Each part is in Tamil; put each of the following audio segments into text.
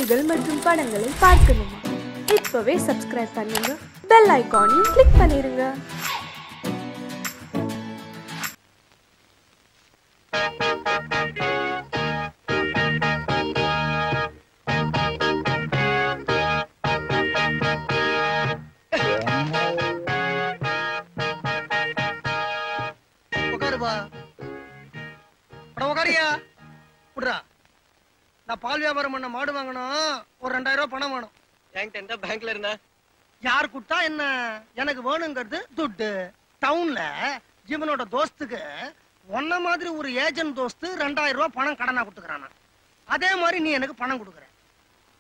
நிகழ்ச்சிகள் மற்றும் படங்களை பார்க்கணுமா? இப்பவே சப்ஸ்கிரைப் பண்ணுங்க, பெல் ஐகானையும் கிளிக் பண்ணிருங்க. நான் பால் வியாபாரம் பண்ண மாடு வாங்கணும், ஒரு 2000 ரூபாய் பணம் வேணும். என்கிட்ட பேங்க்ல இருந்தா யார் கொடுத்தா என்ன, எனக்கு வேணுங்கிறது துட்டு. டவுன்ல ஜீவனோட தோஸ்துக்கு ஒன்ன மாதிரி ஒரு ஏஜென்ட் தோஸ்து 2000 ரூபாய் பணம் கடனா கொடுத்துக்கிறானா. அதே மாதிரி நீ எனக்கு பணம் கொடுக்குற.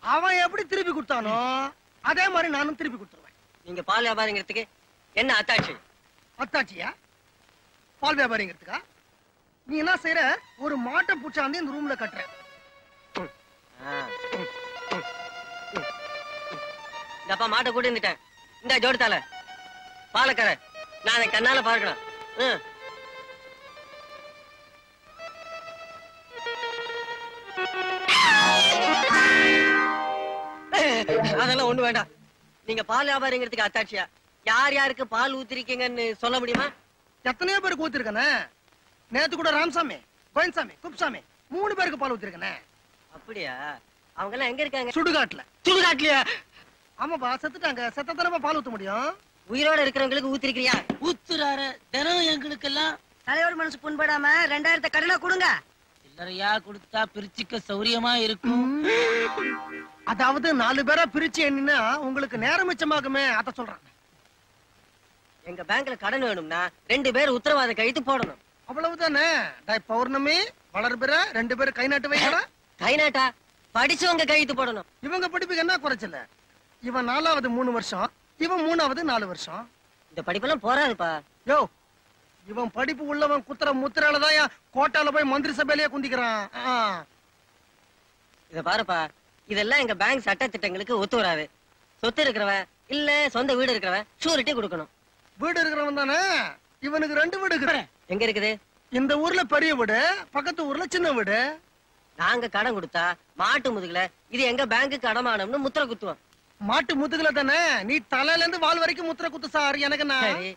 அவன் எப்படி திருப்பி கொடுத்தானோ அதே மாதிரி நானும் திருப்பி கொடுத்துருவேன். நீங்க பால் வியாபாரிங்கிறதுக்கு என்ன அத்தாட்சி? அத்தாட்சியா? பால் வியாபாரிங்கிறதுக்கா? நீ என்ன செய்யற, ஒரு மாட்டை பூச்சாந்து இந்த ரூம்ல கட்டுற. இந்தப்பா மாட்டை கூட்டி வந்துட்டேன். இந்த ஜோடித்தால பாலக்கரை நான் கண்ணால பார்க்கணும். அதெல்லாம் ஒண்ணு வேண்டாம். நீங்க பால் வியாபாரிங்கிறதுக்கு அத்தாட்சியா? யார் யாருக்கு பால் ஊத்திருக்கீங்கன்னு சொல்ல முடியுமா? எத்தனையோ பேருக்கு ஊத்திருக்கனே. நேத்து கூட ராமசாமி, கோயன்சாமி, குப்சாமி 3 பேருக்கு பால் ஊத்திருக்கனே. அப்படியா? அவங்க எல்லாம் எங்க இருக்காங்க? சுடுகாட்டுல. சுடுகாட்டுலயா? ஆமாப்பா, செத்துட்டாங்க. செத்தத்தனமா பால் ஊத்த முடியும். உயிரோட இருக்கிறவங்களுக்கு ஊத்திருக்கிறியா? ஊத்துறாரு தினம் எங்களுக்கு எல்லாம். தலைவர் மனசு புண்படாம 2000 கடனா கொடுங்க. சில்லறையா கொடுத்தா பிரிச்சுக்க சௌரியமா இருக்கும். அதாவது 4 பேரா பிரிச்சு எண்ணினா உங்களுக்கு நேரம் மிச்சமாகுமே, அத சொல்றேன். எங்க பேங்க்ல கடன் வேணும்னா 2 பேர் உத்தரவாத கழித்து போடணும். அவ்வளவுதானே. பௌர்ணமி, வளர்பிற 2 பேரும் கை நாட்டு வைக்கடா. கை நாட்டா? படிச்சவங்க கழித்து போடணும். இவங்க படிப்புக்கு என்ன குறைச்சல? இவன் 4வது 3 வருஷம், இவன் 3வது 4 வருஷம். இந்த படிப்பெல்லாம் போறாதுப்பா. யோ, இவன் படிப்பு உள்ளவன் குத்துற முத்திராலதான் கோட்டால போய் மந்திரி சபையிலேயே குந்திக்கிறான். இத பாருப்பா, இதெல்லாம் எங்க பேங்க் சட்ட திட்டங்களுக்கு ஒத்து வராது. சொத்து இருக்கிறவன் இல்ல சொந்த வீடு இருக்கிறவன் ஷூரிட்டி கொடுக்கணும். வீடு இருக்கிறவன் தானே. இவனுக்கு 2 வீடு இருக்கு. எங்க இருக்குது? இந்த ஊர்ல பெரிய வீடு, பக்கத்து ஊர்ல சின்ன வீடு. நாங்க கடன் கொடுத்தா மாட்டு முதுகுல இது எங்க பேங்க்கு அடமானம்னு முத்திர குத்துவோம். மாட்டு முதுகுல தானே. நீ தலையில இருந்து வால் வரைக்கும் முத்திர குத்து சார். எனக்கு சரி,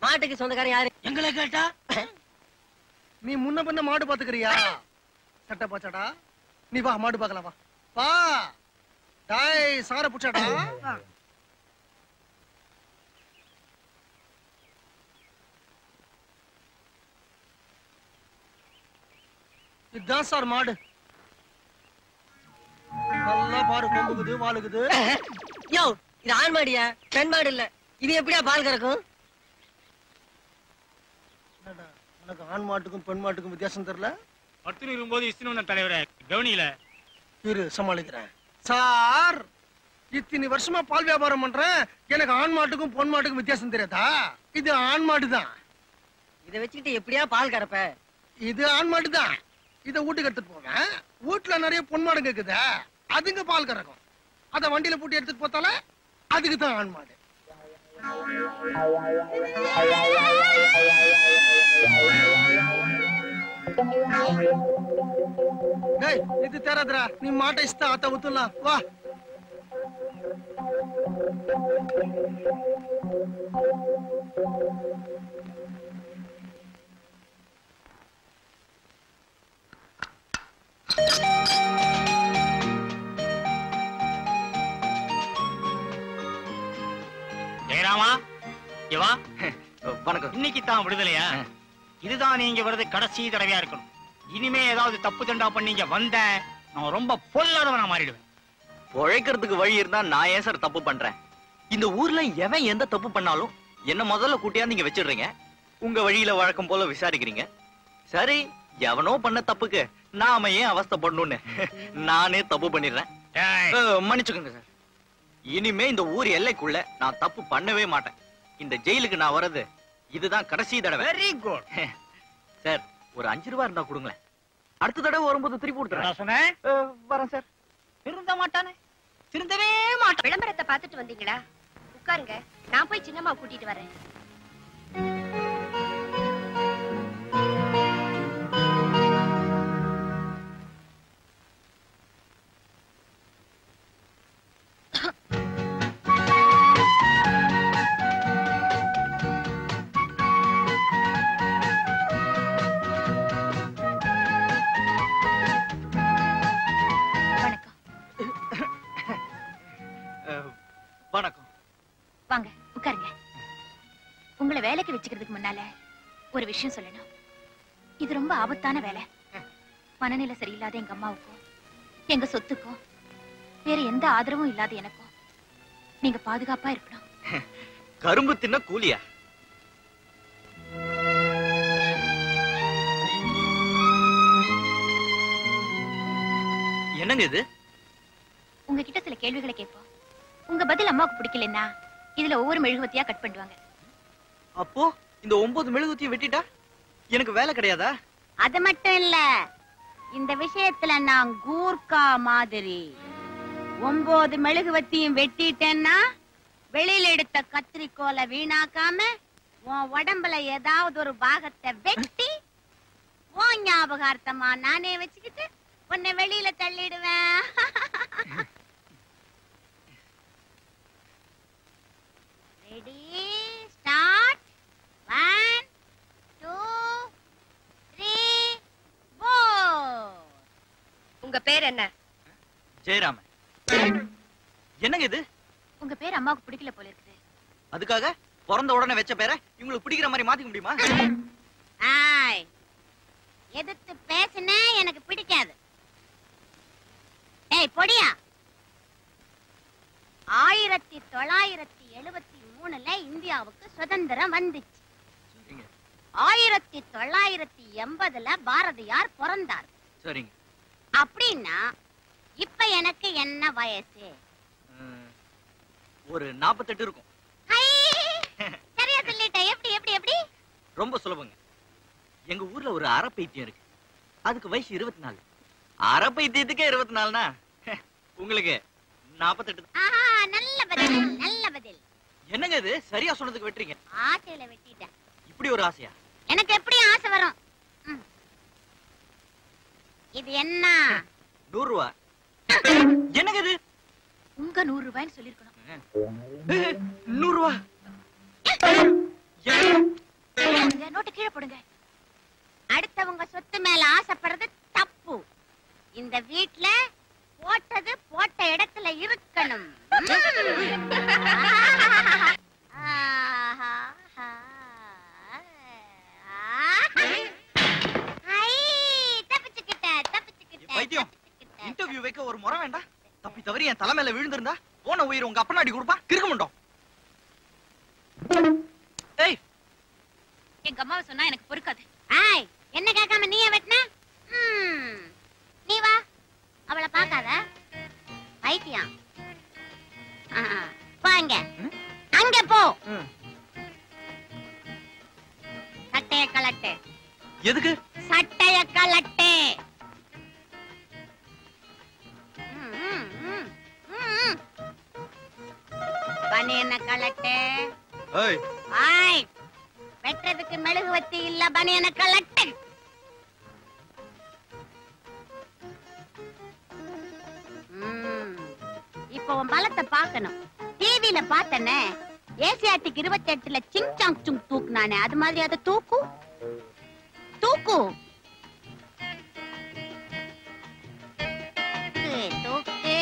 மாட்டுக்கு சொந்தக்காரன் யாரு? எங்களை கேட்டா நீ முன்ன பின்ன மாடு பாத்துக்கிறியா? சட்ட பாச்சடா. நீ வா, மாடு பாக்கலாம். வா வா. டாய் சார புடிச்சடா. இதுதான் சார் மாடு. நல்லா பாரு, கொம்புக்குது, வாலுக்குது. யோ, இது ஆண் மாடியா பெண் மாடு இல்ல. இது எப்படியா பால் கறக்கும்? உனக்கு ஆண் மாட்டுக்கும் பெண் மாட்டுக்கும் வித்தியாசம் தெரியல? பத்து இருக்கும்போது இஸ்னு தலைவரை கவனியில இரு, சமாளிக்கிறேன். சார், இத்தனை வருஷமா பால் வியாபாரம் பண்றேன், எனக்கு ஆண் மாட்டுக்கும் பொன் மாட்டுக்கும் வித்தியாசம் தெரியாதா? இது ஆண் மாடு தான். இதை வச்சுக்கிட்டு எப்படியா பால் கறப்ப? இது ஆண் மாடு தான். இதை வீட்டுக்கு எடுத்துட்டு போவேன். வீட்டுல நிறைய பொன் மாடு கேக்குதா, அதுங்க பால் கறக்கும். அத வண்டியில பூட்டி எடுத்துட்டு போத்தால அதுக்கு தான் ஆண் மாடு. இது தேராதரா. நீ மாட்டை இஷ்ட ஆத்த ஊத்துலாம். வா. ஜெயராமா, இவா வணக்கம். இன்னைக்கு தான் விடுதலையா? இதுதான் நீங்க வரது கடைசி தடவையா இருக்கணும். இனிமே ஏதாவது தப்பு தண்டா பண்ணீங்க வந்த நான் ரொம்ப பொல்லாதவனா மாறிடுவேன். உழைக்கிறதுக்கு வழி இருந்தா நான் ஏன் சார் தப்பு பண்றேன்? இந்த ஊர்ல எவன் எந்த தப்பு பண்ணாலும் என்ன முதல்ல கூட்டியா நீங்க வச்சிடுறீங்க. உங்க வழியில வழக்கம் போல விசாரிக்கிறீங்க. சரி, எவனோ பண்ண தப்புக்கு நாம ஏன் அவஸ்தைப்படணும்னு நானே தப்பு பண்ணிடுறேன். மன்னிச்சுக்கோங்க சார். இனிமே இந்த ஊர் எல்லைக்குள்ள நான் தப்பு பண்ணவே மாட்டேன். இந்த ஜெயிலுக்கு நான் வர்றது இதுதான் கடைசி தடவை. Very good sir. ஒரு 5 ரூபா இருந்தா கொடுங்களேன். அடுத்த தடவை வரும்போது திருப்பி கொடுத்துறேன். சொன்னேன். வரேன் சார். திருந்த மாட்டானே, திருந்தவே மாட்டான். விளம்பரத்தை பார்த்துட்டு வந்தீங்களா? உட்காருங்க, நான் போய் சின்னம்மா கூட்டிட்டு வரேன். வேலைக்கு வச்சுக்கிறதுக்கு முன்னால ஒரு விஷயம் சொல்லணும். இது ரொம்ப ஆபத்தான வேலை. மனநிலை சரியில்லாத எங்க அம்மாவுக்கும் எங்க சொத்துக்கும் வேற எந்த ஆதரவும் இல்லாத எனக்கும் நீங்க பாதுகாப்பா இருக்கணும். கரும்பு தின்ன கூலியா? என்னங்க இது? உங்ககிட்ட சில கேள்விகளை கேட்போம். உங்க பதில் அம்மாவுக்கு பிடிக்கலன்னா இதுல ஒவ்வொரு மெழுகுவத்தியா கட் பண்ணுவாங்க. அப்போ இந்த 9 மெழுகுவத்தியை வெட்டிட்டா எனக்கு வேலை கிடையாதா? அது மட்டும் இல்ல, இந்த விஷயத்துல நான் கூர்க்கா மாதிரி 9 மெழுகுவத்தியும் வெட்டிட்டேன்னா வெளியில எடுத்த கத்திரிக்கோலை வீணாக்காம உன் உடம்புல ஏதாவது ஒரு பாகத்தை வெட்டி உன் ஞாபகார்த்தமா நானே வச்சுக்கிட்டு உன்னை வெளியில தள்ளிடுவேன். Ready, start. 1 2 3 4. உங்க பேர் என்ன? ஜெயராமன். என்னங்க இது? உங்க பேர் அம்மாவுக்கு பிடிக்கல போல இருக்குது. அதுக்காக பிறந்த உடனே வச்ச பேரை இவங்களுக்கு பிடிக்கிற மாதிரி மாத்திக்க முடியுமா? ஆய், எதிர்த்து பேசுனே எனக்கு பிடிக்காது. ஏய் பொடியா, 1973ல இந்தியாவுக்கு சுதந்திரம் வந்துச்சு. 1980ல பாரதியார் பிறந்தார். சரிங்க. அப்படின்னா இப்ப எனக்கு என்ன வயசு? ஒரு 48 இருக்கும். சரியா சொல்லிட்ட. எப்படி எப்படி எப்படி? ரொம்ப சுலபங்க. எங்க ஊர்ல ஒரு அறப்பைத்தியம் இருக்கு. அதுக்கு வயசு 24. அறப்பைத்தியத்துக்கே 24னா உங்களுக்கு 48. நல்ல பதில், நல்ல பதில். என்னங்க இது? சரியா சொன்னதுக்கு வெட்டுறீங்க. ஆசையில வெட்டிட்டேன். இப்படி ஒரு ஆசையா? எனக்கு எப்படி ஆசை வரும்? இது என்ன? 100 ரூபா. என்னங்க இது? உங்க 100 ரூபாய்னு சொல்லிருக்கணும். 100 ரூபா. நோட்டு கீழே போடுங்க. அடுத்தவங்க சொத்து மேல ஆசைப்படுறது தப்பு. இந்த வீட்ல போட்டது போட்ட இடத்துல இருக்கணும். வைத்தியம், இன்டர்வியூ வைக்க ஒரு முறை வேண்டாம்? தப்பி தவறி என் தலைமையில விழுந்திருந்தா போன உயிர் உங்க அப்பனாடி கொடுப்பா. கிறுக்க மாட்டோம். ஏய், எங்க அம்மாவை சொன்னா எனக்கு பொறுக்காது. ஆய், என்ன கேட்காம நீயே வெட்டின? நீ வா, அவளை பார்க்காத. வைத்தியம், வாங்க அங்க போ. சட்டைய கலட்டு. எதுக்கு? சட்டைய கலட்டு. பனியன கலட்டு. ஆய், வெட்டுறதுக்கு மெழுகுவத்தி இல்ல, பனியன கலட்டு. இப்ப உன் பலத்தை பார்க்கணும். டிவில பார்த்தனே, ஏசியாட்டிக் 28ல சிங் சாங் சுங் தூக்குனானே, அது மாதிரி அதை தூக்கு தூக்கு தூக்கு.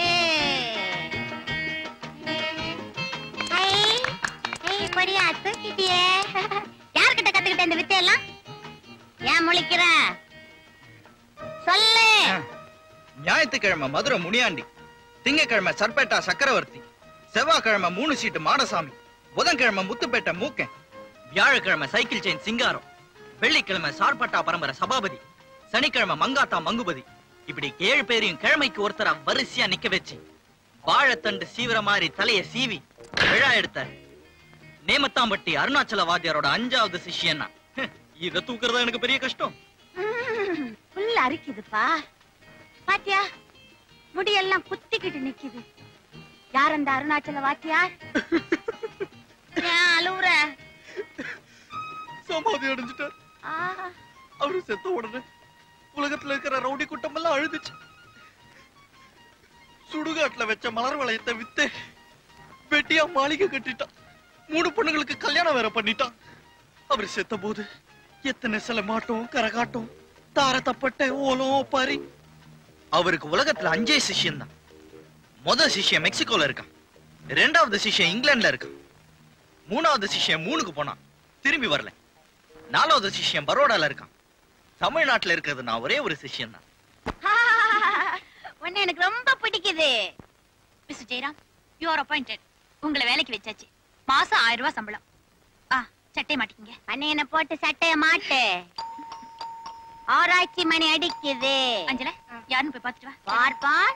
படியா தூக்கிட்டியே. யார்கிட்ட கத்துக்கிட்ட இந்த வித்தையெல்லாம்? ஏன் முழிக்கிற? சொல்லு. ஞாயிற்றுக்கிழமை மதுரை முனியாண்டி, திங்கக்கிழமை சர்பேட்டா சக்கரவர்த்தி, செவ்வாய்க்கிழமை 3 சீட்டு மாடசாமி, புதன்கிழமை முத்துப்பேட்டை மூக்கன், வியாழக்கிழமை சைக்கிள் செயின் சிங்காரம், வெள்ளிக்கிழமை சார்பட்டா பரம்பரை சபாபதி, சனிக்கிழமை மங்காத்தா மங்குபதி. இப்படி 7 பேரையும் கிழமைக்கு ஒருத்தரா வரிசையா நிக்க வச்சு வாழைத்தண்டு சீவிர மாதிரி தலைய சீவி விழா எடுத்த நேமத்தாம்பட்டி அருணாச்சல வாத்தியாரோட 5வது சிஷ்யன்னா. இத தூக்குறதா எனக்கு பெரிய கஷ்டம். புல்ல அரிக்குதுப்பா. பாத்தியா, முடியெல்லாம் குத்திக்கிட்டு நிக்குது. யார் அந்த அருணாச்சல வாத்தியார்? அழுவுற? சமாதி அடைஞ்சிட்டார். அவரு செத்த உடனே உலகத்துல இருக்கிற ரவுடி கூட்டம் எல்லாம் அழுதுச்சு. சுடுகாட்டுல வச்ச மலர் வளையத்தை வித்து வெட்டியா மாளிகை கட்டிட்டான். 3 பொண்ணுங்களுக்கு கல்யாணம் வேற பண்ணிட்டான். அவர் செத்த போது எத்தனை சில மாட்டோம், கரகாட்டம், தார தப்பட்ட ஓலம் பாரி. அவருக்கு உலகத்துல 5 சிஷ்யன் தான். முதல் சிஷ்யன் மெக்சிகோல இருக்கான், 2வது சிஷ்யன் இங்கிலாந்துல இருக்கான், 3வது சிஷ்யன் 3க்கு போனான், திரும்பி வரல. 4வது சிஷ்யன் பரோடால இருக்கான். தமிழ்நாட்டுல இருக்கிறது நான் ஒரே ஒரு சிஷ்யன் தான். உன்னை எனக்கு ரொம்ப பிடிக்குது. Mister Jayaram, you are appointed. உங்களை வேலைக்கு வச்சாச்சு. மாசம் 1000 ரூபாய் சம்பளம். சட்டை மாட்டிக்கிங்க. அண்ணனை போட்டு சட்டைய மாட்டு. ஆராய்ச்சி மணி அடிக்குது. அஞ்சல, யாருன்னு போய் பார்த்துட்டு வா. பார் பார்,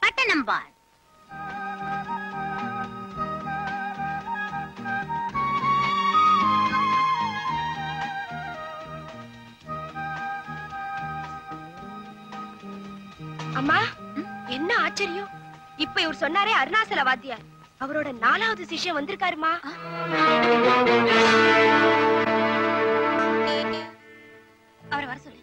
பட்டணம் பார். அம்மா, என்ன ஆச்சரியம்! இப்ப இவர் சொன்னாரே அருணாசல வாத்தியார், அவரோட 4வது சிஷ்யன் வந்திருக்காருமா. அவரை வர சொல்லு.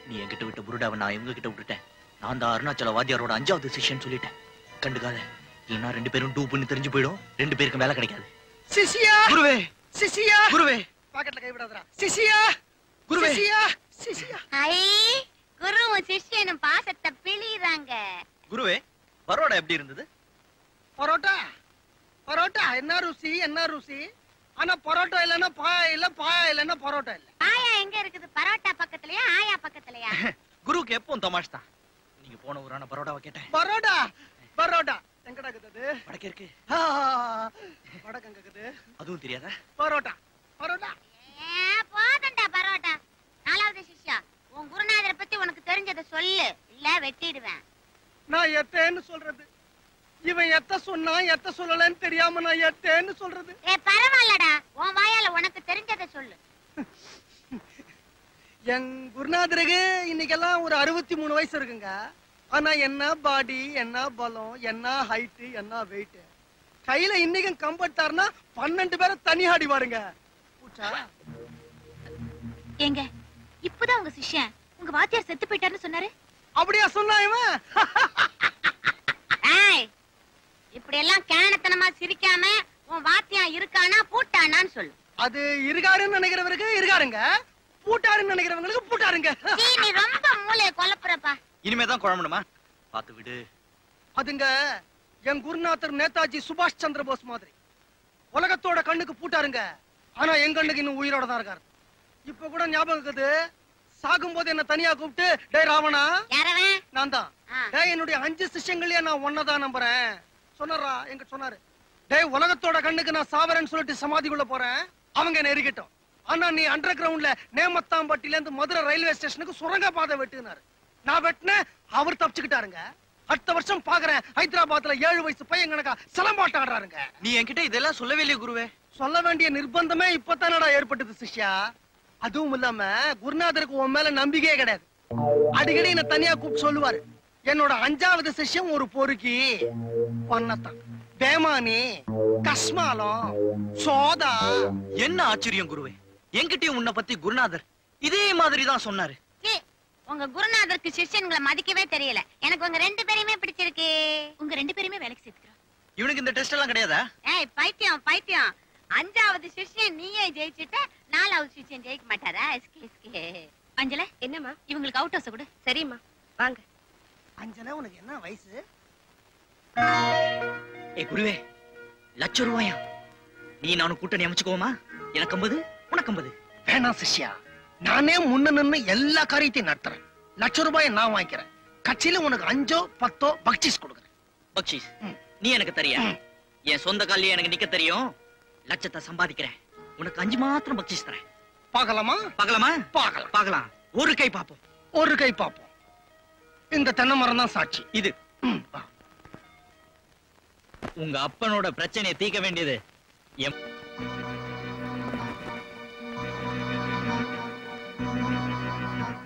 நீ என்கிட்ட விட்ட புருடாவை நான் இவங்க கிட்ட விட்டுட்டேன். நான் தான் அருணாச்சல வாத்தியாரோட 5வது சிஷ்யன் சொல்லிட்டேன். கண்டுக்காத, இல்லைன்னா 2 பேரும் டூப்புன்னு தெரிஞ்சு போயிடும். 2 பேருக்கும் வேலை கிடைக்காது. சிசியா குருவே, சிசியா குருவே, பாக்கெட்ல கை விடாதடா. சிசியா குருவே, சிசியா சிசியா. ஐ, குருவும் சிஷ்யனும் பாசத்தை பிழிறாங்க. குருவே, பரோடா எப்படி இருந்தது? பரோட்டா பரோட்டா என்ன ருசி, என்ன ருசி. ஆனா பரோட்டா இல்லன்னா பாயா இல்ல, பாயா இல்லன்னா பரோட்டா இல்ல. ஆயா எங்க இருக்குது? பரோட்டா பக்கத்துலயா, ஆயா பக்கத்துலயா? குருவுக்கு எப்பவும் தமாஷ் தான். நீங்க போன ஊரான பரோடாவை கேட்டேன். பரோட்டா பரோட்டா எங்கடா இருக்குது? வடக்கே இருக்கு. வடக்கு எங்க இருக்குது? அதுவும் தெரியாதா? பரோட்டா பரோட்டா. போதண்டா பரோட்டா. 4வது சிஷ்யா, உன் குருநாதரை பத்தி உனக்கு தெரிஞ்சதை சொல்லு, இல்ல வெட்டிடுவேன். நான் எத்தேன்னு சொல்றது? இவன் எத்த சொன்னா எத்த சொல்லலன்னு தெரியாம நான் எத்தேன்னு சொல்றது? பரவாயில்லடா, உன் வாயால உனக்கு தெரிஞ்சதை சொல்லு. என் குருநாதருக்கு இன்னைக்கெல்லாம் ஒரு 63 வயசு இருக்குங்க. ஆனா என்ன பாடி, என்ன பலம், என்ன ஹைட், என்ன வெயிட். கையில இன்னைக்கும் கம்பட்டாருன்னா 12 பேரை தனி ஆடி பாருங்க. ஏங்க, இப்பதான் உங்க சிஷ்யன் உங்க வாத்தியார் செத்து போயிட்டாருன்னு சொன்னாரு. அப்படியா சொன்னா இவன்? இப்படி எல்லாம் கேனத்தனமா சிரிக்காம உன் வாத்தியா இருக்கானா பூட்டானான்னு சொல்லு. அது இருக்காருன்னு நினைக்கிறவருக்கு இருக்காருங்க, பூட்டாருன்னு நினைக்கிறவங்களுக்கு பூட்டாருங்க. நீ ரொம்ப மூளையை குழப்புறப்பா. இனிமேதான் குழம்பணுமா? பாத்து விடு. அதுங்க என் குருநாதர் நேதாஜி சுபாஷ் சந்திர போஸ் மாதிரி உலகத்தோட கண்ணுக்கு பூட்டாருங்க. ஆனா என் கண்ணுக்கு இன்னும் உயிரோட தான் இருக்காரு. இப்ப கூட ஞாபகம் இருக்குது, சாகும் போது என்ன தனியா கூப்பிட்டு, டேய் ராவணா, நான் தான், டேய் என்னுடைய 5 சிஷ்யங்களையே நான் ஒன்னதான் நம்புறேன் சொன்னாரா. எங்க சொன்னாரு, டேய் உலகத்தோட கண்ணுக்கு நான் சாவரேன்னு சொல்லிட்டு சமாதிக்குள்ள போறேன், அவங்க என்ன எரிக்கட்டும். ஆனா நீ அண்டர் கிரவுண்ட்ல நேமத்தாம்பட்டில இருந்து மதுரை ரயில்வே ஸ்டேஷனுக்கு சுரங்க பாதை வெட்டுனாரு. நான் வெட்டினேன், அவர் தப்பிச்சுக்கிட்டாருங்க. அடுத்த வருஷம் பாக்குறேன், ஹைதராபாத்ல 7 வயசு பையன் கணக்கா சிலம்பாட்டம் ஆடுறாருங்க. நீ என்கிட்ட இதெல்லாம் சொல்லவே இல்லையே குருவே. சொல்ல வேண்டிய நிர்பந்தமே இப்பதானடா ஏற்பட்டது சிஷ்யா. அதுவும் இல்லாம குருநாதருக்கு உன் மேல நம்பிக்கையே கிடையாது. அடிக்கடி என்ன தனியா கூப்பிட்டு சொல்லுவாரு, என்னோட 5வது சிஷ்யம் ஒரு பொறுக்கி பொன்னத்தான், பேமானி, கஸ்மாலம், சோதா. என்ன ஆச்சரியம் குருவே, என்கிட்டயும் உன்னை பத்தி குருநாதர் இதே மாதிரி தான் சொன்னாரு. உங்க குருநாதருக்கு சிஷ்யன்களை மதிக்கவே தெரியல. எனக்கு உங்க 2 பேரையுமே பிடிச்சிருக்கு. உங்க 2 பேரையுமே வேலைக்கு சேர்த்துக்கிறோம். இவனுக்கு இந்த டெஸ்ட் எல்லாம் கிடையாதா? ஏய் பைத்தியம் பைத்தியம், 5வது சிஷ்யன் நீயே ஜெயிச்சுட்ட, 4வது சிஷ்யன் ஜெயிக்க மாட்டாரா? அஞ்சல, என்னம்மா? இவங்களுக்கு அவுட் ஹவுஸ் கொடு. சரிம்மா, வாங்க. அஞ்சனா உனக்கு என்ன வயசு? ஏ குருவே, 1,00,000 ரூபாயா? நீ நானும் கூட்டணி அமைச்சுக்கோமா? எனக்கு 50, உனக்கு 50. வேணாம் சிஷ்யா, நானே முன்ன நின்னு எல்லா காரியத்தையும் நடத்துறேன். 1,00,000 ரூபாயை நான் வாங்கிக்கிறேன். கட்சியில உனக்கு 5ஓ 10ஓ பக்சீஸ் கொடுக்குறேன். பக்சீஸ் நீ எனக்கு தரியா? என் சொந்த காலியே எனக்கு நிக்க தெரியும். லட்சத்தை சம்பாதிக்கிறேன், உனக்கு 5 மாத்திரம் பக்சீஸ் தரேன். பாக்கலாமா? பாக்கலாமா? பாக்கலாம் பாக்கலாம். ஒரு கை பாப்போம். ஒரு கை பாப்போம். இந்த தென்னை மரம் தான் சாட்சி. இது உங்க அப்பனோட பிரச்சனையை தீர்க்க வேண்டியது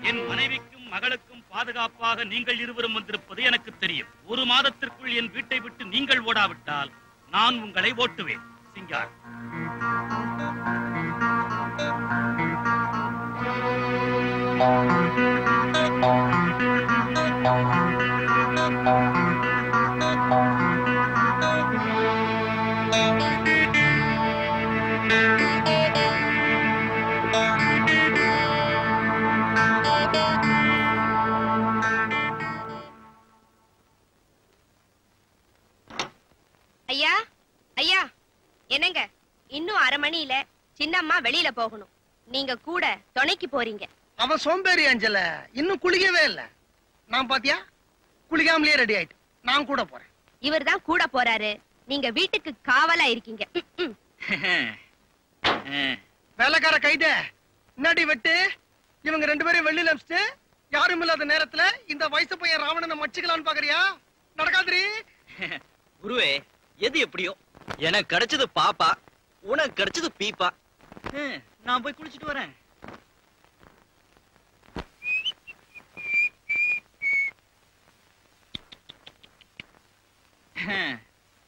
என் மனைவிக்கும் மகளுக்கும் பாதுகாப்பாக நீங்கள் இருவரும் வந்திருப்பது எனக்கு தெரியும். 1 மாதத்திற்குள் என் வீட்டை விட்டு நீங்கள் ஓடாவிட்டால் நான் உங்களை ஓட்டுவேன். சிங்கார். மணியில சின்னம்மா வெளியில போகணும். நீங்க கூட துணைக்கு போறீங்க. அவன் சோம்பேறி அஞ்சல, இன்னும் குளிக்கவே இல்ல. நான் பாத்தியா குளிக்காமலே ரெடி ஆயிட்டு. நான் கூட போறேன். இவர் தான் கூட போறாரு. நீங்க வீட்டுக்கு காவலா இருக்கீங்க. வேலைக்கார கைத முன்னாடி வெட்டு. இவங்க 2 பேரும் வெளியில அமிச்சிட்டு யாரும் இல்லாத நேரத்துல இந்த வயசு பையன் ராவணனை மச்சிக்கலான்னு பாக்குறியா? நடக்காதுரி. குருவே, எது எப்படியோ எனக்கு கிடைச்சது பாப்பா, உனக்கு கிடைச்சது பீப்பா. நான் போய் குளிச்சுட்டு வரேன்.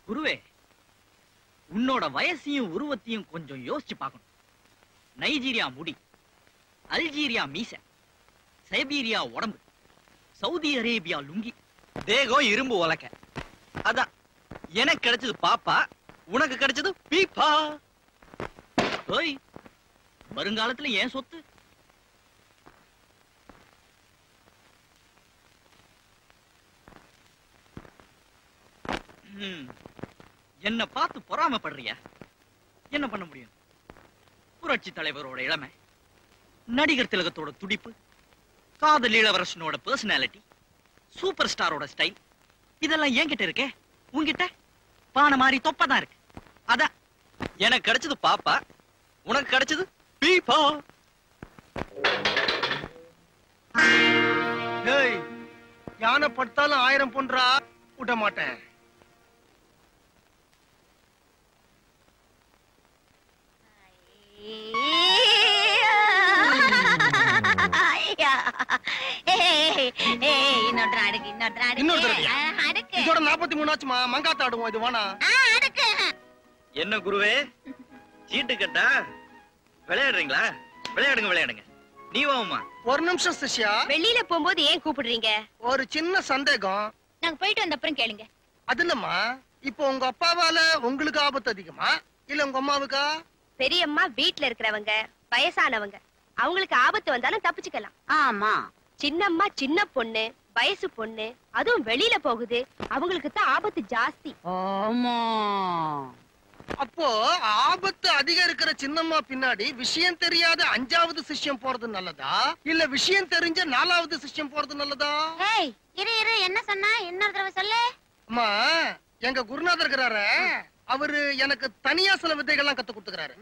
குருவே, உன்னோட வயசையும் உருவத்தையும் கொஞ்சம் யோசிச்சு பார்க்கணும். நைஜீரியா முடி, அல்ஜீரியா மீச, சைபீரியா உடம்பு, சவுதி அரேபியா லுங்கி, தேகம் இரும்பு உலக்க. அதான் எனக்கு கிடைச்சது பாப்பா, உனக்கு கிடைச்சது பீப்பா. ஓய், வருங்காலத்துல ஏன் சொத்து? என்ன பார்த்து பொறாமப்படுறியா? என்ன பண்ண முடியும்? புரட்சி தலைவரோட இளமை, நடிகர் திலகத்தோட துடிப்பு, காதல் இளவரசனோட பர்சனாலிட்டி, சூப்பர் ஸ்டாரோட ஸ்டைல், இதெல்லாம் என்கிட்ட இருக்கே. உன்கிட்ட பானை மாதிரி தொப்பதான் இருக்கு. அதான் எனக்கு கிடைச்சது பாப்பா, உனக்கு கிடைச்சது பீப்பா. ஏய், யானை படுத்தாலும் 1000 பொன்றா விட மாட்டேன். இதோட 43 ஆச்சுமா. மங்காத்த ஆடுவோம். இது வேணா. என்ன குருவே, சீட்டு கட்டா விளையாடுறீங்களா? விளையாடுங்க விளையாடுங்க. நீ வாமா. ஒரு நிமிஷம் சிஷ்யா. வெளியில போகும்போது ஏன் கூப்பிடுறீங்க? ஒரு சின்ன சந்தேகம். நாங்க போயிட்டு வந்த அப்புறம் கேளுங்க. அது இல்லம்மா, இப்போ உங்க அப்பாவால உங்களுக்கு ஆபத்து அதிகமா இல்ல உங்க அம்மாவுக்கா? பெரியம்மா வீட்டுல இருக்கிறவங்க, வயசானவங்க, அவங்களுக்கு ஆபத்து வந்தாலும் தப்பிச்சுக்கலாம். ஆமா. சின்னம்மா சின்ன பொண்ணு, வயசு பொண்ணு, அதுவும் வெளியில போகுது. அவங்களுக்கு தான் ஆபத்து ஜாஸ்தி. ஆமா. அப்போ ஆபத்து அதிகம் இருக்கிற சின்னம்மா பின்னாடி விஷயம் தெரியாத 5வது சிஷ்யம் போறது நல்லதா இல்ல விஷயம் தெரிஞ்ச 4வது சிஷ்யம் போறது நல்லதா? ஏய், இரு இரு, என்ன சொன்னா இன்னொரு தடவை சொல்லு. அம்மா, எங்க குருநாதர் இருக்கிறாரு, அவரு எனக்கு தனியா சில வித்தைகள்லாம் கத்து கொடுத்துக்கிறாரு.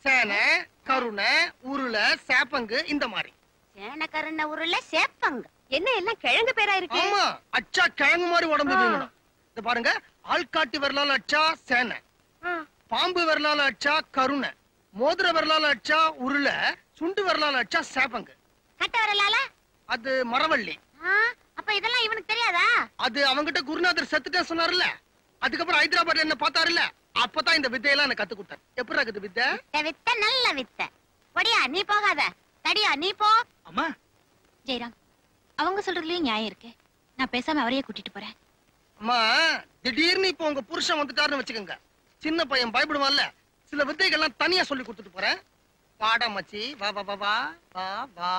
சேனை, கருணை, உருளை, சேப்பங்கு, இந்த மாதிரி. சேனை, கருணை, உருளை, சேப்பங்கு. என்ன எல்லாம் கிழங்கு பேரா இருக்கு? ஆமா, அச்சா கிழங்கு மாதிரி உடம்பு வீங்கணும். இது பாருங்க, ஆள்காட்டி வரலால அச்சா சேனை, பாம்பு வரலால அச்சா கருணை, மோதிர வரலால அச்சா உருளை, சுண்டு வரலால அச்சா சேப்பங்கு. கட்ட வரலால அது மரவள்ளி. அப்ப இதெல்லாம் இவனுக்கு தெரியாதா? அது அவங்கிட்ட குருநாதர் செத்துட்டே சொன்னார்ல, அதுக்கப்புறம் ஹைதராபாத்ல என்ன பார்த்தாருல்ல, அப்பதான் இந்த வித்தையெல்லாம் எனக்கு கத்து கொடுத்தாரு. எப்படி இருக்குது வித்தை? வித்தை நல்ல வித்தை. ஒடியா நீ போகாத, தடியா நீ போ. அம்மா. ஜெயராம், அவங்க சொல்றதுலயும் நியாயம் இருக்கு. நான் பேசாம அவரையே கூட்டிட்டு போறேன். அம்மா, திடீர்னு இப்போ உங்க புருஷன் வந்துட்டாருன்னு வச்சுக்கோங்க, சின்ன பையன் பயப்படுவான்ல, சில வித்தைகள்லாம் தனியா சொல்லி கொடுத்துட்டு போறேன். வாடா மச்சி, வா வா வா வா வா வா.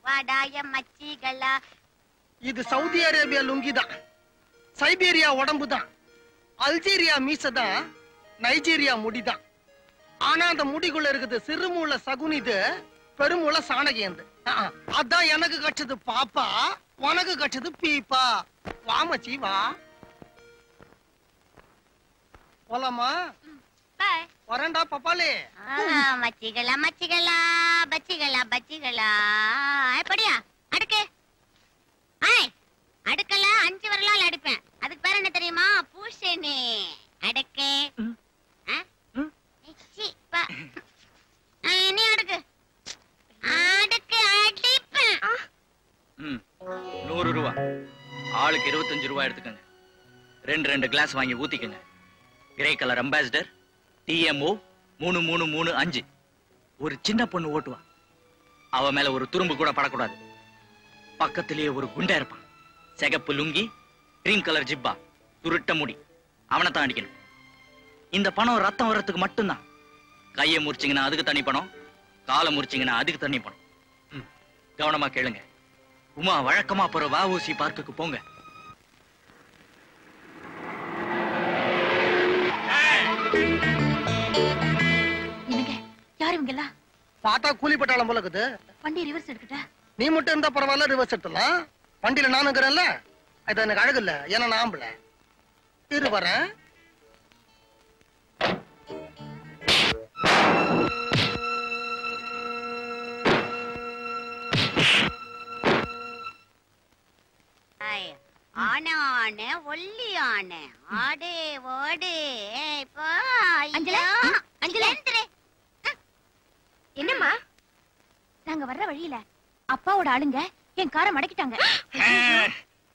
வாடாய மச்சிகளா. இது சவுதி அரேபியா லுங்கி தான், சைபீரியா உடம்பு தான், அல்ஜீரியா மீச தான், நைஜீரியா முடிதான். ஆனா அந்த முடிக்குள்ள இருக்குது சிறுமூல சகுனிது, பெருமூல சாணகியந்து. அதான் எனக்கு கச்சது பாப்பா, உனக்கு கச்சது பீப்பா. வா மச்சி வா. போலாமா? பாய். வரேன்டா பப்பாலே. மச்சிகளா மச்சிகளா, பச்சிகளா பச்சிகளா. எப்படியா அடுக்கு? அடுக்கல 5 வரலால் அடிப்பேன். அதுக்கு பேர் என்ன தெரியுமா? பூசணி. அடுக்கு. நீ அடுக்கு. அடுக்கு அடிப்பேன். 100 ரூபா. ஆளுக்கு 25 ரூபா எடுத்துக்கங்க. 2 கிளாஸ் வாங்கி ஊத்திக்கங்க. Grey colour Ambassador TMO 3335. ஒரு சின்ன பொண்ணு ஓட்டுவா. அவ மேல ஒரு துரும்பு கூட படக்கூடாது. பக்கத்திலேயே ஒரு குண்டா இருப்பான். சிகப்பு லுங்கி, கிரீன் கலர் ஜிப்பா, துருட்ட முடி. அவனை தான் அடிக்கணும். இந்த பணம் ரத்தம் வர்றதுக்கு மட்டும்தான். கையை முறிச்சிங்கன்னா அதுக்கு தனி பணம், காலை முறிச்சிங்கன்னா அதுக்கு தனி பணம். கவனமா கேளுங்க. உமா வழக்கமா போற வஉசி பார்க்குக்கு போங்க. யார் இவங்களா? பார்த்தா கூலி பட்டாளம் போல இருக்குது. வண்டி ரிவர்ஸ் எடுக்கட்டா? நீ மட்டும் இருந்தா பரவாயில்ல, ரிவர்ஸ் எடுத்துலாம். வண்டியில நானும் இருக்கிறேன்ல, அது எனக்கு அழகு இல்ல, ஏன்னா நான் ஆம்பளை. இரு வரேன். ஆனே ஆனே ஒல்லி ஆனே ஆடே ஓடே. அஞ்சலா, அஞ்சலா, என்னம்மா? நாங்க வர்ற வழியில அப்பாவோட ஆளுங்க என் காரை மடக்கிட்டாங்க.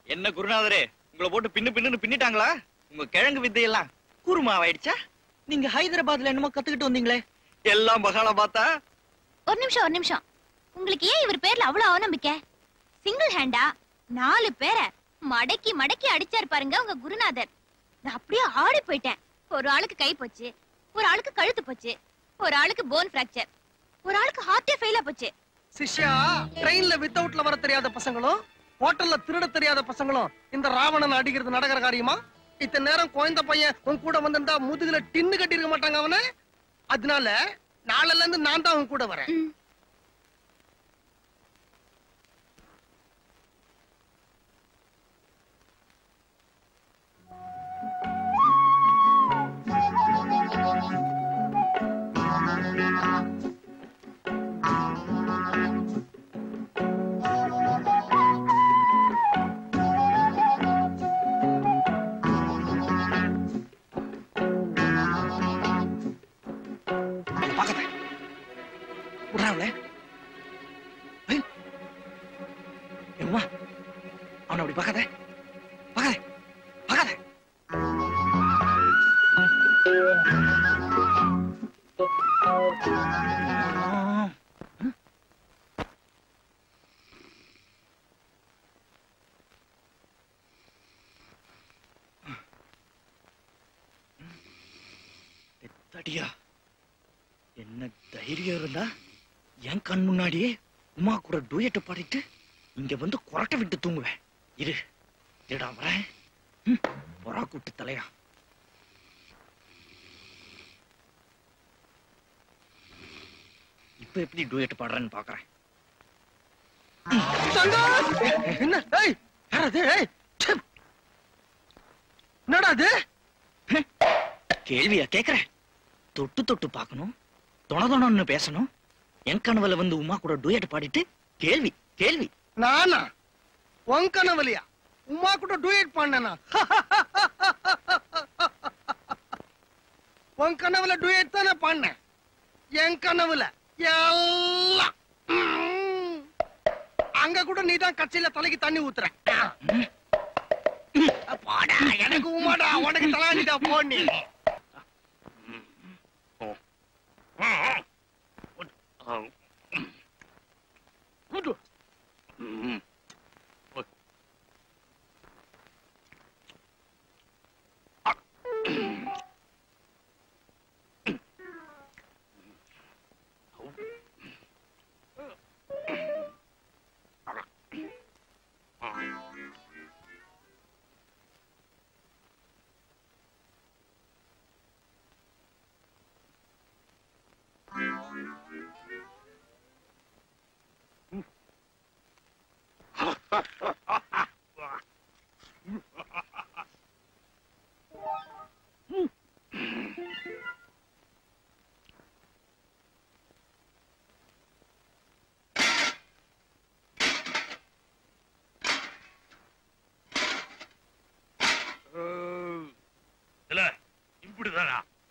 என்ன குருநாதரே, உங்களை போட்டு பின்னுன்னு பின்னிட்டாங்களா? உங்க கிழங்கு வித்தையெல்லாம் கூர்மாவாயிடுச்சா? நீங்க ஹைதராபாத்ல என்னமோ கத்துக்கிட்டு வந்தீங்களே, எல்லாம் பகாலா பார்த்தா? ஒரு நிமிஷம். உங்களுக்கு ஏன் இவர் பேர்ல அவ்வளவு அவநம்பிக்கை? சிங்கிள் ஹேண்டா 4 பேரை மடக்கி மடக்கி அடிச்சாரு பாருங்க உங்க குருநாதர். நான் அப்படியே ஆடி போயிட்டேன். ஒரு ஆளுக்கு கை போச்சு, ஒரு ஆளுக்கு கழுத்து போச்சு, ஒரு ஆளுக்கு போன் பிராக்சர், ஒரு ஆளுக்கு ஹார்ட்டே ஃபெயிலா போச்சு. சிஷ்யா, ட்ரெயின்ல வித்தவுட்ல வர தெரியாத பசங்களும் ஹோட்டல்ல திருட தெரியாத பசங்களும் இந்த ராவணன் அடிக்கிறது நடக்கிற காரியமா? இத்தனை நேரம் குழந்தை பையன் உன் கூட வந்திருந்தா முதுகுல டின்னு கட்டி இருக்க மாட்டாங்க அவனு. அதனால நாளைல இருந்து நான் தான் உன் கூட வரேன். அவன் அப்படி பார்க்காத. தடியா, என்ன தைரியம் இருந்தா என் கண் முன்னாடியே உமா கூட டூயட்ட பாடிட்டு இங்க வந்து கொரட்டை விட்டு தூங்குவேன். இருடா வரேன். பொறா கூட்டு தலையா. இப்ப எப்படி டூயட் பாடுறேன்னு பாக்குறேன். என்னடா அது? கேள்வியா கேக்குறேன்? தொட்டு தொட்டு பாக்கணும், தொணதொணன்னு பேசணும். என் கனவுல வந்து உமா கூட டூயட் பாடிட்டு கேள்வி கேள்வி. நானா? உன் கனவுலையா உமா கூட டூயட் பாடினா? உன் கனவுல டூயட் தானே பாடினேன். என் கனவுல எல்லாம் அங்க கூட நீதான் கட்சியில தலைக்கு தண்ணி ஊத்துற. பாடா, எனக்கு உமாடா, உனக்கு தலாண்டிடா போனி.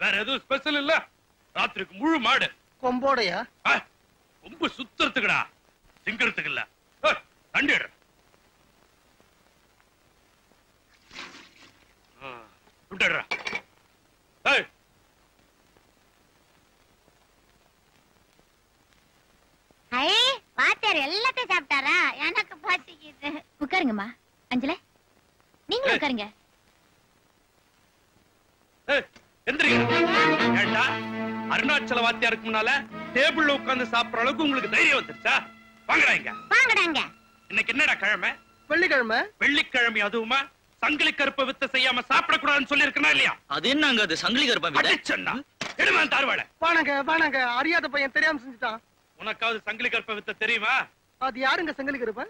வேற எதுவும் ஸ்பெஷல் இல்ல? ராத்திரிக்கு முழு மாடு கொம்போடையா? கொம்பு சுத்துறதுக்குடா, திங்கிறதுக்கு இல்ல. தண்டி விட்டுடுறா. வாத்தியார் எல்லாத்தையும் சாப்பிட்டாரா? எனக்கு பசிக்குது. உட்காருங்கம்மா. அஞ்சல, நீங்களும் உட்காருங்க. ஏண்டா, அருணாச்சல வாத்தியாருக்கு முன்னால டேபிள்ல உட்கார்ந்து சாப்பிடுற அளவுக்கு உங்களுக்கு தைரியம் வந்துருச்சா? வாங்கடாங்க வாங்கடாங்க. இன்னைக்கு என்னடா கிழமை? வெள்ளிக்கிழமை. வெள்ளிக்கிழமை அதுவுமா சங்கிலி கருப்பை வித்த செய்யாம சாப்பிடக்கூடாதுன்னு சொல்லி இருக்கா இல்லையா? அது என்னங்க அது சங்கிலி கருப்பை வித்த? அடிச்சன்னா எடுமா தார்வாள. வாணங்க அறியாத பையன் தெரியாம செஞ்சுட்டான். உனக்காவது சங்கிலி கற்ப வித்த தெரியுமா? அது யாருங்க சங்கிலி கருப்ப?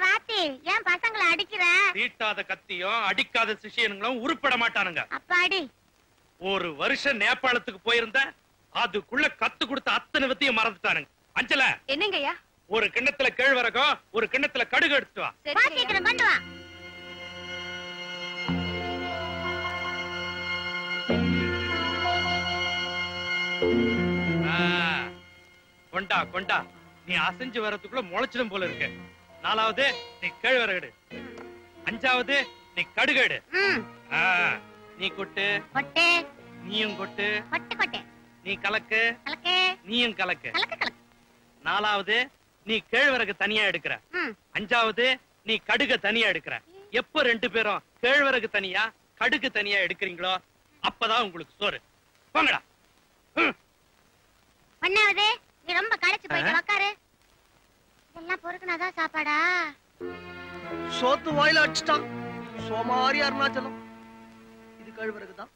வாத்தி ஏன் பசங்களை அடிக்கிற? தீட்டாத கத்தியும் அடிக்காத சிஷியனுங்களும் உருப்பட மாட்டானுங்க. அப்பாடி ஒரு வருஷம் நேபாளத்துக்கு போயிருந்த அதுக்குள்ள கத்து கொடுத்த அத்தனை வித்தையும் மறந்துட்டானுங்க. அஞ்சல என்னங்கய்யா? ஒரு கிண்ணத்துல கேழ்வரகம் ஒரு கிண்ணத்துல கடுகு எடுத்துட்டு வா. சீக்கிரம் கொண்டு வா. கொண்டா கொண்டா. நீ அசைஞ்சு வர்றதுக்குள்ள முளைச்சிடும் போல இருக்கு. 4வது நீ கேழ்வரகு, 5வது நீ கடுகு எடு. நீ கொட்டு கொட்டு, நீயும் கொட்டு கொட்டு கொட்டு, நீ கலக்கு கலக்கு, நீயும் கலக்கு. கலக்கு கலக்கு. 4வது நீ கேழ்வரகு தனியா எடுக்கிற. 5வது நீ கடுகு தனியா எடுக்கிற. எப்ப 2 பேரும் கேழ்வரகு தனியா கடுகு தனியா எடுக்கிறீங்களோ அப்பதான் உங்களுக்கு சோறு. போங்கடா. 1வது நீ ரொம்ப களைச்சு போயிட்டு உட்காரு. இதெல்லாம் பொறுக்குனாதான் சாப்பாடா? சோத்து வாயில அடிச்சிட்டான். சோமாரி அருணாச்சலம். இது கேழ்வரகுதான்.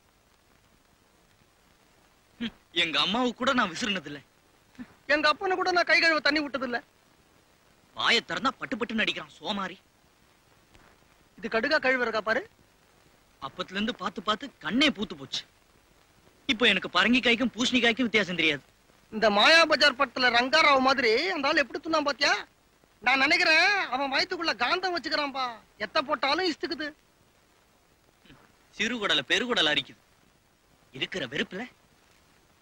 எங்க அம்மாவுக்கு கூட நான் விசிறினது இல்ல. எங்க அப்பனை கூட நான் கை கழுவ தண்ணி விட்டது இல்ல. வாயை திறந்தா பட்டு பட்டு நடிக்கிறான் சோமாரி. இது கடுகா கேழ்வரகா பாரு. அப்பத்துல இருந்து பார்த்து பார்த்து கண்ணே பூத்து போச்சு. இப்போ எனக்கு பரங்கிக்காய்க்கும் பூசணிக்காய்க்கும் வித்தியாசம் தெரியாது. இந்த மாயா பஜார் படத்துல ரங்காராவ் மாதிரி அந்த ஆள் எப்படி துண்ணான் பாத்தியா? நான் நினைக்கிறேன் அவன் வயிற்றுக்குள்ள காந்தம் வச்சுக்கிறான்பா. எத்த போட்டாலும் இஸ்துக்குது. சிறுகுடல பெருகுடல அரிக்குது. இருக்கிற வெறுப்புல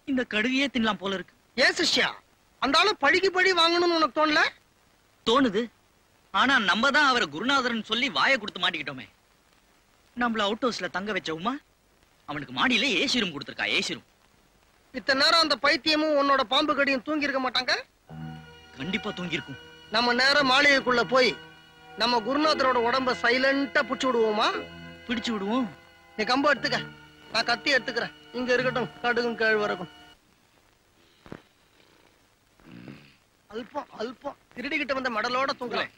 இந்த கடுகையே தின்னலாம் போல இருக்கு. ஏன் சிஷ்யா, அந்த ஆளு பழிக்கு பழி வாங்கணும்னு உனக்கு தோணல? தோணுது. ஆனா நம்ம தான் அவரை குருநாதர்னு சொல்லி வாயை கொடுத்து மாட்டிக்கிட்டோமே. நம்மள அவுட் ஹவுஸ்ல தங்க வச்ச உமா அவனுக்கு மாடியில ஏசி ரூம் கொடுத்திருக்கா. AC room. இத்தனை நேரம் அந்த பைத்தியமும் உன்னோட பாம்பு கடியும் தூங்கி இருக்க மாட்டாங்க. கண்டிப்பா தூங்கி இருக்கும். நம்ம நேரம் மாளிகைக்குள்ள போய் நம்ம குருநாதரோட உடம்ப சைலண்டா புடிச்சு விடுவோமா? பிடிச்சு விடுவோம். நீ கம்பு எடுத்துக்க, நான் கத்தி எடுத்துக்கிறேன். இங்க இருக்கட்டும் கடுகும் கேழ்வரகும். அல்பம் அல்பம் திருடிக்கிட்ட வந்த மடலோட தூங்கலாம்.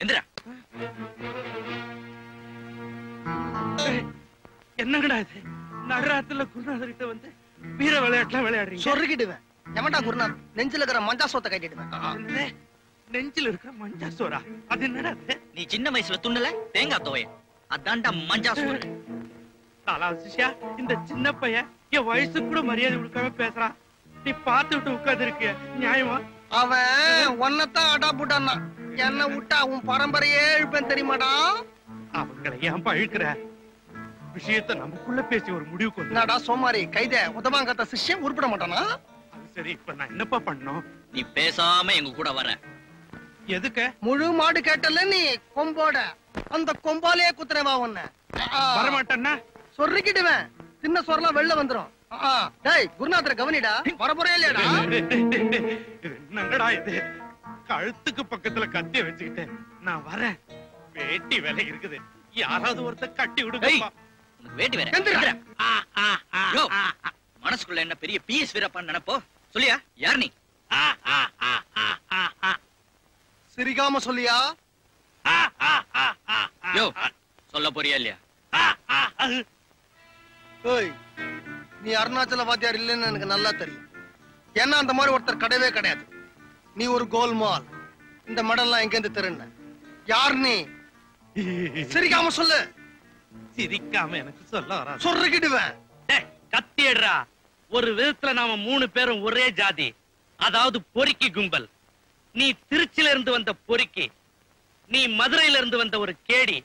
எந்திரா. என்னங்கடா இது? நடுராத்துல குருநாதர்கிட்ட வந்து வீர விளையாட்டுலாம் விளையாடுறீங்க. சொருகிடுவேன். எவன்டா குருநாத்? நெஞ்சில இருக்கிற மஞ்சா சோத்தை கட்டிடுவேன். நெஞ்சில இருக்கிற மஞ்சா சோறா? அது என்னடா? நீ சின்ன வயசுல துண்ணல தேங்காய் துவைய அதான்டா மஞ்சா சோறு. சிஷ்யா, இந்த சின்ன பையன் என் வயசு கூட மரியாதை கொடுக்காம பேசுறான். நீ பார்த்து விட்டு உட்கார்ந்து இருக்க நியாயமா? அவன் ஒன்னதான் அடா புட்டான்னா என்ன விட்டா உன் பரம்பரையே இழுப்பேன் தெரியுமாடா? அவங்களை ஏன் பழுக்கிற? விஷயத்தை நமக்குள்ள பேசி ஒரு முடிவு கொண்டு. என்னடா சோமாரி கைத உதவாங்கத்த சிஷ்யம் உருப்பிட மாட்டானா? அது சரி, இப்ப நான் என்னப்பா பண்ணணும்? நீ பேசாம எங்க கூட வர. எதுக்கு? முழு மாடு கேட்டல நீ கொம்போட அந்த கொம்பாலே குத்துறவா உன்ன. வரமாட்டேன்னா சொருக்கிடுவேன். சின்ன சொரலாம் வெளில வந்துரும். டேய் குருநாதரை கவனிடா. வரப்போறே இல்லையாடா? என்னங்கடா இது? கழுத்துக்கு பக்கத்துல கத்திய வச்சுக்கிட்டு நான் வரேன். வேட்டி வேலை இருக்குது. யாராவது ஒருத்த கட்டி விடுங்க. வேட்டி வேற. மனசுக்குள்ள என்ன பெரிய பிஎஸ் வீரப்பான்னு நினைப்போ? சொல்லியா யார் நீ? சிரிக்காம சொல்லியா? யோ சொல்ல போறியா இல்லையா? ஏய், நீ அருணாச்சல வாத்தியார் இல்லைன்னு எனக்கு நல்லா தெரியும். ஏன்னா அந்த மாதிரி ஒருத்தர் கிடையவே கிடையாது. நீ ஒரு கோல்மால். இந்த மெடல்லாம் எங்க இருந்து திருண்ண? யார் நீ? சிரிக்காம சொல்லு. சிரிக்காம எனக்கு சொல்ல வராது. சொருகிடுவேன். கத்தி எடுறா. ஒரு விதத்துல நாம 3 பேரும் ஒரே ஜாதி. அதாவது பொறுக்கி கும்பல். நீ திருச்சியில இருந்து வந்த பொறுக்கி, நீ மதுரையில இருந்து வந்த ஒரு கேடி,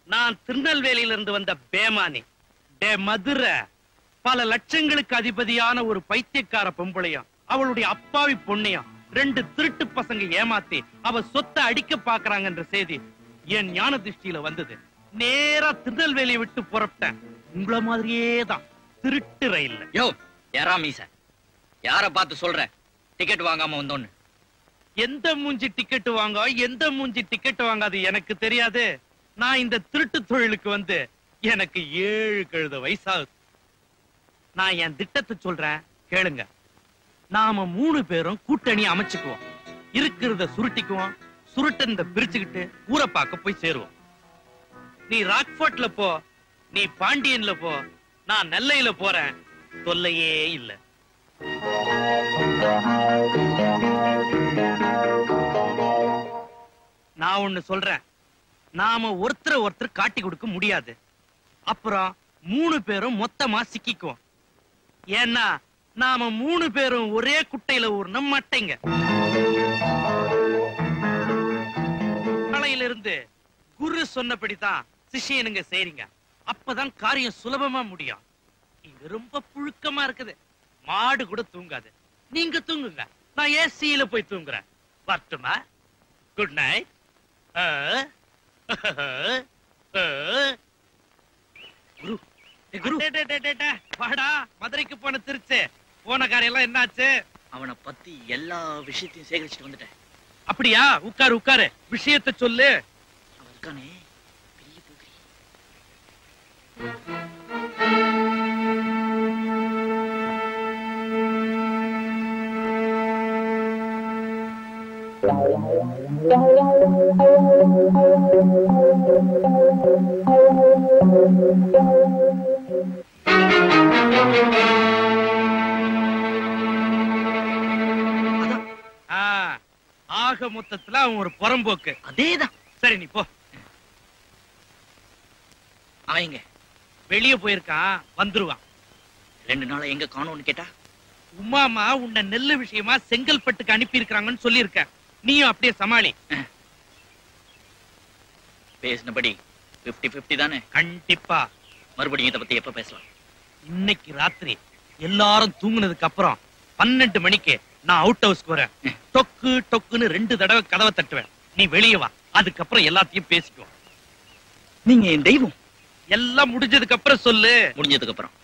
நான் திருநெல்வேலியில இருந்து வந்த பேமானி. மதுரை பல லட்சங்களுக்கு அதிபதியான ஒரு பைத்தியக்கார பொம்பளையும் அவளுடைய அப்பாவி பொண்ணையும் 2 திருட்டு பசங்க ஏமாத்தி அவ சொத்தை அடிக்க பாக்குறாங்கன்ற செய்தி என் ஞான திருஷ்டியில வந்தது. நேரா திருநெல்வேலியை விட்டு புறப்பட்டேன். உங்களை மாதிரியே தான் திருட்டு ரயில். யோ யாரா மீச? யார பார்த்து சொல்ற டிக்கெட் வாங்காம வந்தோன்னு? எந்த மூஞ்சி டிக்கெட் வாங்க எந்த மூஞ்சி டிக்கெட் வாங்காது எனக்கு தெரியாது. நான் இந்த திருட்டு தொழிலுக்கு வந்து எனக்கு 7 கழுத வயசாகுது. நான் என் திட்டத்தை சொல்றேன் கேளுங்க. நாம 3 பேரும் கூட்டணி அமைச்சுக்குவோம். இருக்கிறத சுருட்டிக்குவோம். சுருட்ட பிரிச்சுக்கிட்டு ஊரை பார்க்க போய் சேருவோம். நீ ராக்ஃபோர்ட்ல போ, நீ பாண்டியன்ல போ, நான் நெல்லையில போறேன், தொல்லையே இல்ல. நான் ஒண்ணு சொல்றேன், நாம ஒருத்தர் காட்டி கொடுக்க முடியாது. அப்புறம் 3 பேரும் மொத்தமா சிக்கிக்குவோம். ஏன்னா நாம 3 பேரும் ஒரே குட்டையில ஊர்ன மாட்டேங்க. காலையில இருந்து குரு சொன்னபடிதான் சிஷ்யனுங்க செய்றீங்க. அப்பதான் காரியம் சுலபமா முடியும். இங்க ரொம்ப புழுக்கமா இருக்குது, மாடு கூட தூங்காது. நீங்க தூங்குங்க, நான் ஏசியில போய் தூங்குறேன். வரட்டுமா? Good night. குரு, குரு, வாடா. மதுரைக்கு போன திருச்சு போன காரியெல்லாம் என்னாச்சு? அவனை பத்தி எல்லா விஷயத்தையும் சேகரிச்சுட்டு வந்துட்டேன். அப்படியா? உட்காரு உட்காரு, விஷயத்தை சொல்லு. அவன் இருக்கானே பெரிய போகி. ஆக மொத்தத்துல அவன் ஒரு புறம்போக்கு. அதேதான். சரி நீ போ. அவங்க வெளிய போயிருக்கான், வந்துருவான். 2 நாளா எங்க காணோம்னு கேட்டா, உமாமா உன்னை நெல்லு விஷயமா செங்கல்பட்டுக்கு அனுப்பி இருக்காங்கன்னு சொல்லியிருக்க. நீயும் அப்படியே சமாளி. பேசினபடி 50-50 தானே? கண்டிப்பா. மறுபடியும் இதை பத்தி எப்ப பேசலாம்? இன்னைக்கு ராத்திரி எல்லாரும் தூங்குனதுக்கு அப்புறம் 12 மணிக்கு நான் அவுட் ஹவுஸ்க்கு வரேன். டொக்கு டொக்குன்னு 2 தடவை கதவை தட்டுவேன். நீ வெளியே வா, அதுக்கப்புறம் எல்லாத்தையும் பேசிக்குவோம். நீங்க என் தெய்வம். எல்லாம் முடிஞ்சதுக்கு அப்புறம் சொல்லு. முடிஞ்சதுக்கு அப்புறம்.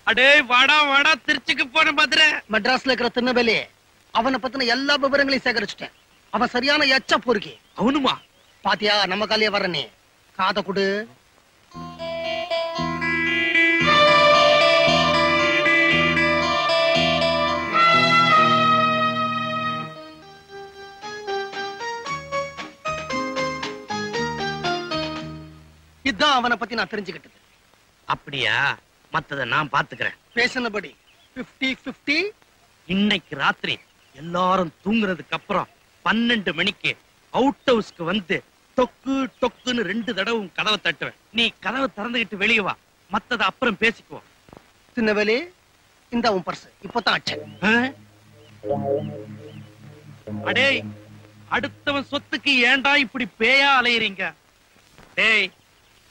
அடே வாடா வாடா, திருச்சிக்கு போன மதுரை. மெட்ராஸ்ல இருக்கிற திருநெல்வேலி அவனை பத்தின எல்லா விவரங்களையும் சேகரிச்சுட்டேன். அவன் சரியான எச்ச பொறுக்கி. அவனுமா? பாத்தியா, நம்ம காலையே வர. நீ காதை குடு. இதுதான் அவனை பத்தி நான் தெரிஞ்சுக்கிட்டது. அப்படியா? மத்தத நான் பாத்துக்கிறேன். பேசினபடி 50-50. இன்னைக்கு ராத்திரி எல்லாரும் தூங்குறதுக்கு அப்புறம் 12 மணிக்கு அவுட் ஹவுஸ்க்கு வந்து டொக்கு டொக்குன்னு 2 தடவை கதவை தட்டுவேன். நீ கதவை திறந்துகிட்டு வெளியே வா, மத்தத அப்புறம் பேசிக்குவோம். திருநெல்வேலி, இந்த உன் பர்ஸ் இப்பதான் ஆச்சு. அடே, அடுத்தவன் சொத்துக்கு ஏன்டா இப்படி பேயா அலையறீங்க? டேய்,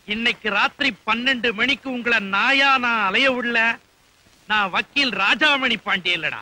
இன்னைக்கு ராத்திரி 12 மணிக்கு உங்களை நாயா நான் அலைய விடல. நான் வக்கீல் ராஜாமணி பாண்டிய இல்லடா.